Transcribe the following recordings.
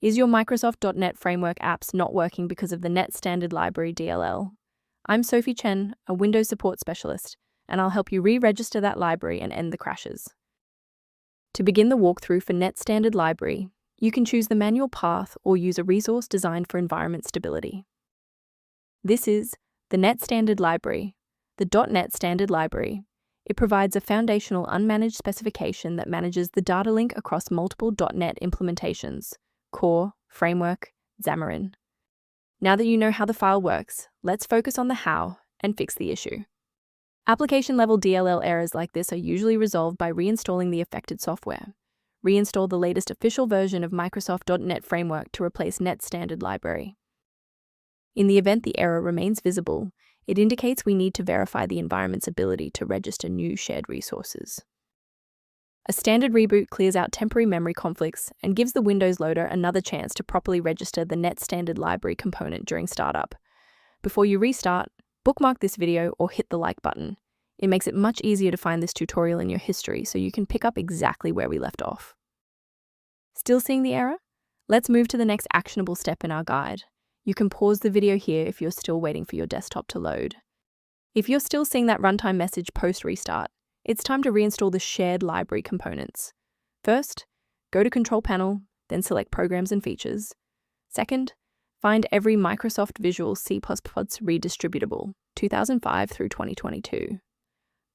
Is your Microsoft.NET Framework apps not working because of the NET Standard Library DLL? I'm Sophie Chen, a Windows support specialist, and I'll help you re-register that library and end the crashes. To begin the walkthrough for NET Standard Library, you can choose the manual path or use a resource designed for environment stability. This is the NET Standard Library, the .NET Standard Library. It provides a foundational unmanaged specification that manages the data link across multiple .NET implementations: Core, Framework, Xamarin. Now that you know how the file works, let's focus on the how and fix the issue. Application-level DLL errors like this are usually resolved by reinstalling the affected software. Reinstall the latest official version of Microsoft.NET Framework to replace NET Standard Library. In the event the error remains visible, it indicates we need to verify the environment's ability to register new shared resources. A standard reboot clears out temporary memory conflicts and gives the Windows loader another chance to properly register the NET Standard Library component during startup. Before you restart, bookmark this video or hit the like button. It makes it much easier to find this tutorial in your history so you can pick up exactly where we left off. Still seeing the error? Let's move to the next actionable step in our guide. You can pause the video here if you're still waiting for your desktop to load. If you're still seeing that runtime message post-restart, it's time to reinstall the shared library components. First, go to Control Panel, then select Programs and Features. Second, find every Microsoft Visual C++ redistributable, 2005 through 2022.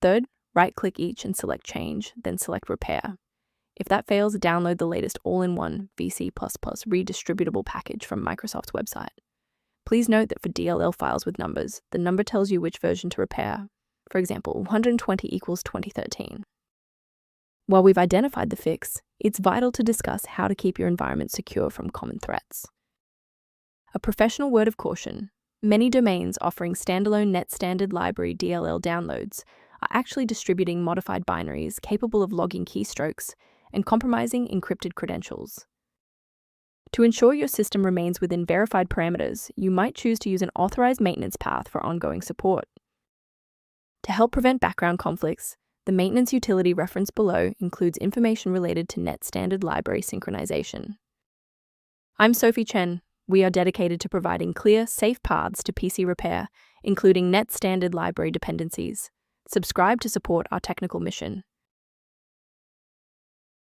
Third, right-click each and select Change, then select Repair. If that fails, download the latest all-in-one VC++ redistributable package from Microsoft's website. Please note that for DLL files with numbers, the number tells you which version to repair. For example, 120 equals 2013. While we've identified the fix, it's vital to discuss how to keep your environment secure from common threats. A professional word of caution: many domains offering standalone NET Standard Library DLL downloads are actually distributing modified binaries capable of logging keystrokes and compromising encrypted credentials. To ensure your system remains within verified parameters, you might choose to use an authorized maintenance path for ongoing support. To help prevent background conflicts, the maintenance utility referenced below includes information related to NET Standard Library synchronization. I'm Sophie Chen. We are dedicated to providing clear, safe paths to PC repair, including NET Standard Library dependencies. Subscribe to support our technical mission.